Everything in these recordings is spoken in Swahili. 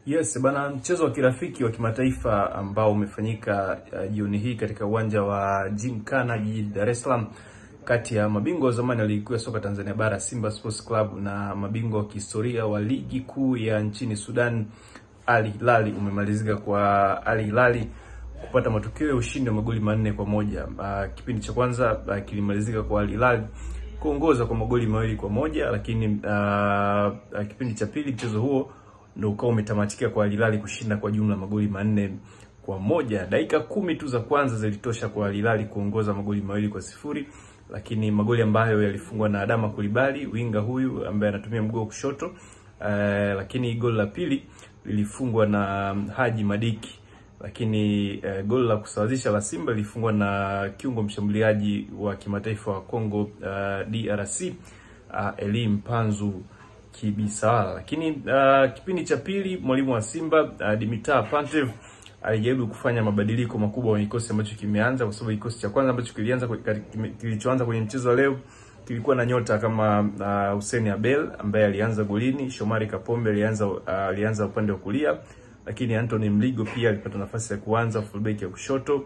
Yes, bana, mchezo wa kirafiki wa kimataifa ambao umefanyika jioni hii katika uwanja wa Gymkhana jijini Dar es Salaam kati ya mabingwa wa zamani wa ligi kuu ya soka Tanzania bara Simba Sports Club na mabingwa wa kihistoria wa ligi kuu ya nchini Sudan Al Hilal umemalizika kwa Al Hilal kupata matokeo ya ushindi wa magoli 4-1. Kipindi cha kwanza kilimalizika kwa Al Hilal kuongoza kwa magoli 2-1, lakini kipindi cha pili mchezo huo ndio ukao umetamatika kwa Al Hilal kushinda kwa jumla magoli 4-1. Dakika 10 tu za kwanza zilitosha kwa Al Hilal kuongoza magoli 2-0, lakini magoli ambayo yalifungwa na Adama Coulibaly, winga huyu ambaye anatumia mguu kushoto, lakini goli la pili lilifungwa na Haji Madiki, lakini goli la kusawazisha la Simba lilifungwa na kiungo mshambuliaji wa kimataifa wa Kongo DRC Elie Mpanzu Kibisawala. Lakini kipindi cha pili mwalimu wa Simba Dimitar Pantev alijaribu kufanya mabadiliko makubwa kwenye kikosi ambacho kimeanza, kwa sababu kikosi cha kwanza ambacho kilichoanza kwenye mchezo leo kilikuwa na nyota kama Hussein Abel ambaye alianza golini, Shomari Kapombe alianza upande wa kulia, lakini Anthony Mligo pia alipata nafasi ya kuanza fullback ya kushoto.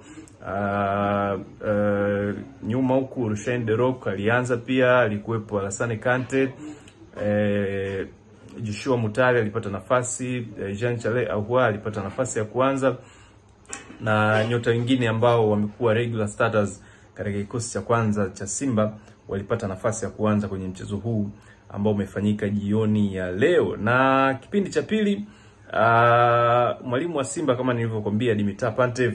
Nyuma huku Rushaine De Reuck alianza pia, alikuwepo Alassane Kante, Joshua Mutale alipata nafasi, Jean Charles Ahoua alipata nafasi ya kuanza, na nyota wengine ambao wamekuwa regular starters katika kikosi cha kwanza cha Simba walipata nafasi ya kuanza kwenye mchezo huu ambao umefanyika jioni ya leo. Na kipindi cha pili mwalimu wa Simba kama nilivyokuambia Dimitar Pantev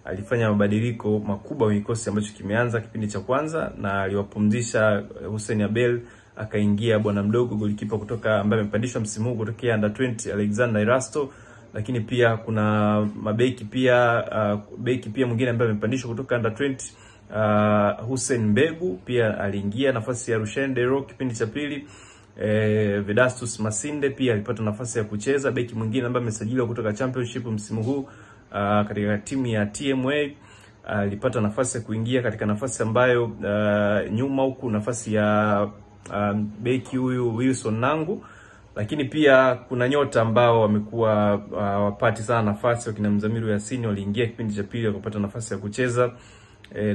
alifanya mabadiliko makubwa kwenye kikosi ambacho kimeanza kipindi cha kwanza, na aliwapumzisha Hussein Abel, akaingia bwana mdogo golikipa kutoka ambaye amepandishwa msimu huu kutokea under 20 Alexander Erasto, lakini pia kuna mabeki pia beki pia mwingine ambaye amepandishwa kutoka under 20 Hussein Mbegu pia aliingia nafasi ya Rushaine De Reuck kipindi cha pili. Vedastus Masinde pia alipata nafasi ya kucheza, beki mwingine ambaye amesajiliwa kutoka Championship msimu huu katika timu ya TMA alipata nafasi ya kuingia katika nafasi ambayo nyuma huku nafasi ya beki huyu Wilson Nangu. Lakini pia kuna nyota ambao wamekuwa wapati sana nafasi, wakina Mzamiru Yasini waliingia kipindi cha pili wakapata nafasi ya kucheza,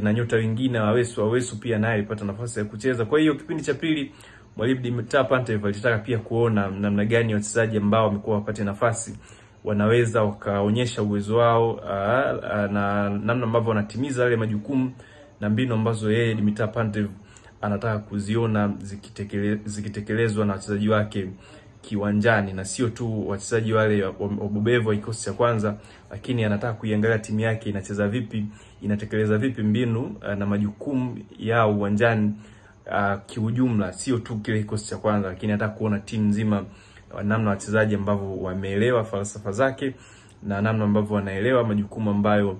na nyota wengine Awesu pia naye alipata nafasi ya kucheza. Kwa hiyo kipindi cha pili mwalimu Dimitar Pantev alitaka pia kuona namna gani wachezaji ambao wamekuwa wapate nafasi wanaweza wakaonyesha uwezo wao, na namna ambavyo wanatimiza yale majukumu na mbinu ambazo yeye Dimitar Pantev anataka kuziona zikitekelezwa na wachezaji wake kiwanjani, na sio tu wachezaji wale wabobevu wa kikosi cha kwanza, lakini anataka kuiangalia timu yake inacheza vipi, inatekeleza vipi mbinu na majukumu yao uwanjani kiujumla, sio tu kile kikosi cha kwanza, lakini anataka kuona timu nzima, namna wachezaji ambao wameelewa falsafa zake na namna ambavyo wanaelewa majukumu ambayo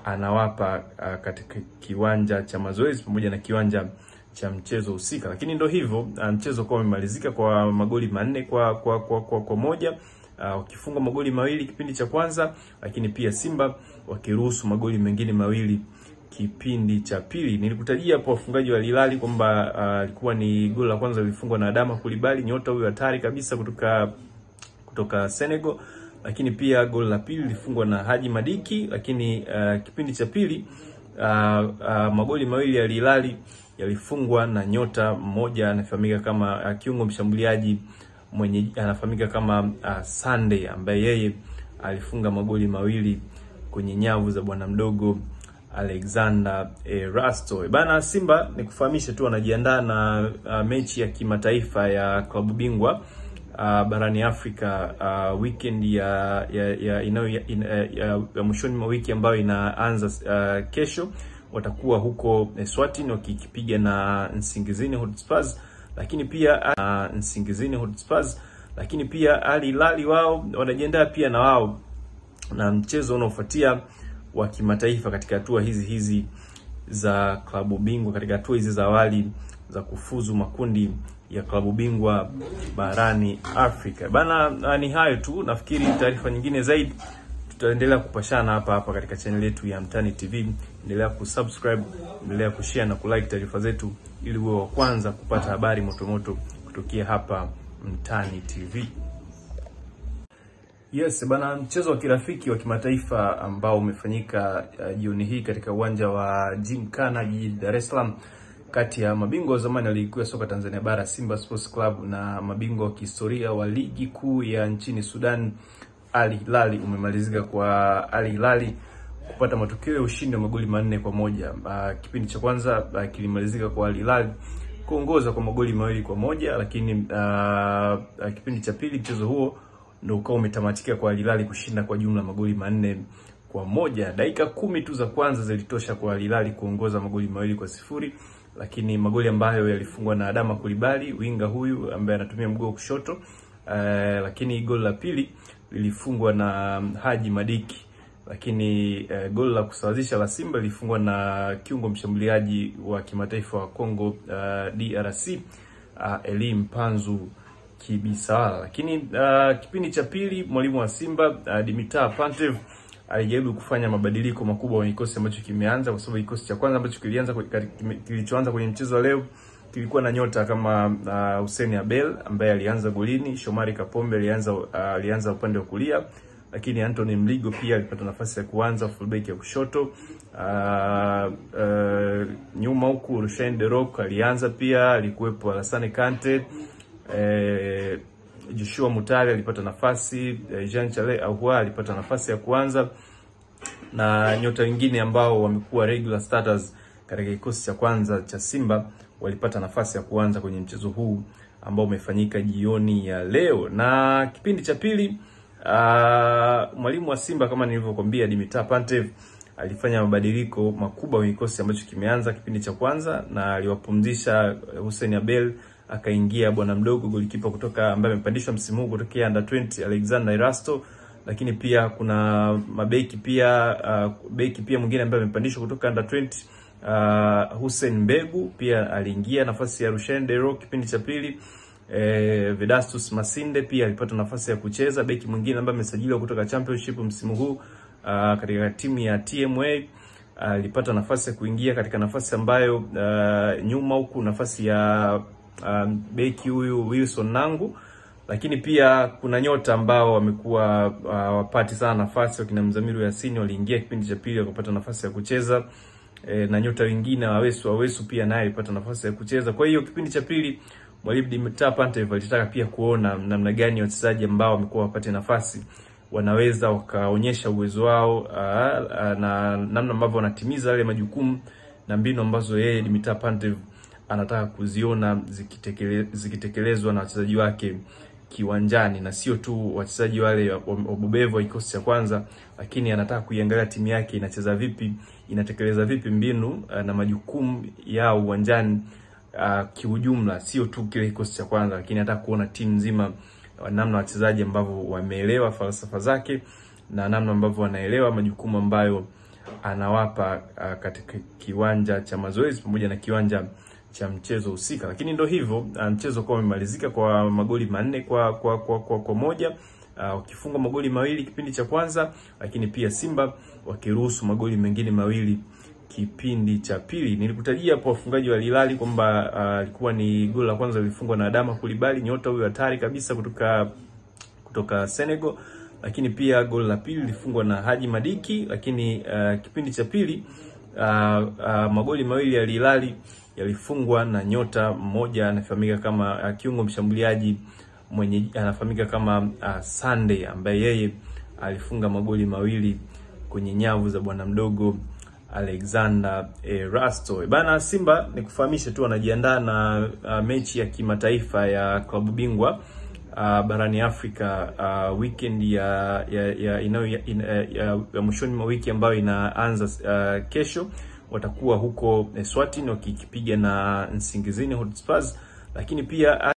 anawapa katika kiwanja cha mazoezi pamoja na kiwanja cha mchezo husika. Lakini ndio hivyo, mchezo kwa umemalizika kwa magoli 4-1, wakifunga magoli 2 kipindi cha kwanza, lakini pia Simba wakiruhusu magoli mengine 2 kipindi cha pili. Nilikutajia hapo wafungaji wa Al Hilal kwamba alikuwa ni goli la kwanza lilifungwa na Adama Coulibaly, nyota huyu hatari kabisa kutoka Senegal, lakini pia goli la pili lilifungwa na Haji Madiki. Lakini kipindi cha pili magoli 2 ya Al Hilal yalifungwa na nyota mmoja anafahamika kama kiungo mshambuliaji anafahamika kama Sunday, ambaye yeye alifunga magoli 2 kwenye nyavu za bwana mdogo Alexander Erasto. Bana, Simba nikufahamishe tu wanajiandaa na mechi ya kimataifa ya klabu bingwa barani Afrika weekend ya mwishoni mwa wiki ambayo inaanza kesho. Watakuwa huko Eswatini wakipiga na Nsingizini Hotspurs, lakini pia Al Hilal wao wanajiandaa pia na wao na mchezo unaofuatia wa kimataifa katika hatua hizi za klabu bingwa, katika hatua hizi za awali za kufuzu makundi ya klabu bingwa barani Afrika. Bana, ni hayo tu. Nafikiri taarifa nyingine zaidi tutaendelea kupashana hapa katika channel yetu ya Mtani TV. Endelea kusubscribe, endelea kushare na kulike taarifa zetu ili uwe wa kwanza kupata habari moto kutokea hapa Mtani TV. Yes, bana, mchezo wa kirafiki wa kimataifa ambao umefanyika jioni hii katika uwanja wa Gymkhana jijini Dar es Salaam kati ya mabingwa wa zamani wa ligi kuu ya soka Tanzania bara Simba Sports Club na mabingwa wa kihistoria wa ligi kuu ya nchini Sudan Al Hilal umemalizika kwa Al Hilal kupata matokeo ya ushindi wa magoli 4-1. Kipindi cha kwanza kilimalizika kwa Al Hilal kuongoza kwa magoli 2-1, lakini kipindi cha pili mchezo huo ndio ukao umetamatika kwa Al Hilal kushinda kwa jumla magoli 4-1. Dakika 10 tu za kwanza zilitosha kwa Al Hilal kuongoza magoli 2-0, lakini magoli ambayo yalifungwa na Adama Coulibaly, winga huyu ambaye anatumia mguu kushoto, lakini goli la pili lilifungwa na Haji Madiki, lakini goli la kusawazisha la Simba lilifungwa na kiungo mshambuliaji wa kimataifa wa Kongo DRC Elie Mpanzu Kibisawala. Lakini kipindi cha pili mwalimu wa Simba Dimitar Pantev alijaribu kufanya mabadiliko makubwa kwenye kikosi ambacho kimeanza, kwa sababu kikosi cha kwanza ambacho kilichoanza kwenye mchezo wa leo kilikuwa na nyota kama Hussein Abel ambaye alianza golini, Shomari Kapombe alianza upande wa kulia, lakini Anthony Mligo pia alipata nafasi ya kuanza fullback ya kushoto. Nyuma huku Rushaine De Reuck alianza pia, alikuwepo Alassane Kante, Joshua Mutale alipata nafasi, Jean Charles Ahoua alipata nafasi ya kuanza, na nyota wengine ambao wamekuwa regular starters katika kikosi cha kwanza cha Simba walipata nafasi ya kuanza kwenye mchezo huu ambao umefanyika jioni ya leo. Na kipindi cha pili mwalimu wa Simba kama nilivyokuambia Dimitar Pantev alifanya mabadiliko makubwa kwenye kikosi ambacho kimeanza kipindi cha kwanza, na aliwapumzisha Hussein Abel, akaingia bwana mdogo golikipa kutoka ambaye amepandishwa msimu huu kutokea under 20 Alexander Erasto, lakini pia kuna mabeki pia beki pia mwingine ambaye amepandishwa kutoka under 20 Hussein Mbegu pia aliingia nafasi ya Rushaine De Reuck kipindi cha pili. Vedastus Masinde pia alipata nafasi ya kucheza, beki mwingine ambaye amesajiliwa kutoka Championship msimu huu katika timu ya TMA alipata nafasi ya kuingia katika nafasi ambayo nyuma huku nafasi ya beki huyu Wilson Nangu. Lakini pia kuna nyota ambao wamekuwa wapati sana nafasi, wakina Mzamiru Yasini waliingia kipindi cha pili wakapata nafasi ya kucheza, na nyota wengine Awesu pia naye alipata nafasi ya kucheza. Kwa hiyo kipindi cha pili mwalimu Dimitar Pantev alitaka pia kuona namna gani wachezaji ambao wamekuwa wapate nafasi wanaweza wakaonyesha uwezo wao, na namna ambavyo wanatimiza yale majukumu na mbinu ambazo yeye Dimitar Pantev anataka kuziona zikitekelezwa na wachezaji wake kiwanjani, na sio tu wachezaji wale wabobevu wa kikosi cha kwanza, lakini anataka kuiangalia timu yake inacheza vipi, inatekeleza vipi mbinu na majukumu yao uwanjani kiujumla, sio tu kile kikosi cha kwanza, lakini anataka kuona timu nzima, namna wachezaji ambao wameelewa falsafa zake na namna ambavyo wanaelewa majukumu ambayo anawapa katika kiwanja cha mazoezi pamoja na kiwanja cha mchezo husika. Lakini ndio hivyo, mchezo kwa umemalizika kwa magoli 4-1, ukifunga magoli 2 kipindi cha kwanza, lakini pia Simba wakiruhusu magoli mengine 2 kipindi cha pili. Nilikutajia hapo wafungaji wa Al Hilal kwamba alikuwa ni goli la kwanza lilifungwa na Adama Coulibaly, nyota huyu hatari kabisa kutoka Senegal, lakini pia goli la pili lilifungwa na Haji Madiki. Lakini kipindi cha pili magoli 2 ya Al Hilal yalifungwa na nyota mmoja anafahamika kama kiungo mshambuliaji anafahamika kama Sunday, ambaye yeye alifunga magoli 2 kwenye nyavu za bwana mdogo Alexander Erasto. Bana, Simba nikufahamishe tu wanajiandaa na mechi ya kimataifa ya klabu bingwa barani Afrika weekend ya mwishoni mwa wiki ambayo inaanza kesho. Watakuwa huko Eswatini wakipiga na Nsingizini Hotspurs, lakini pia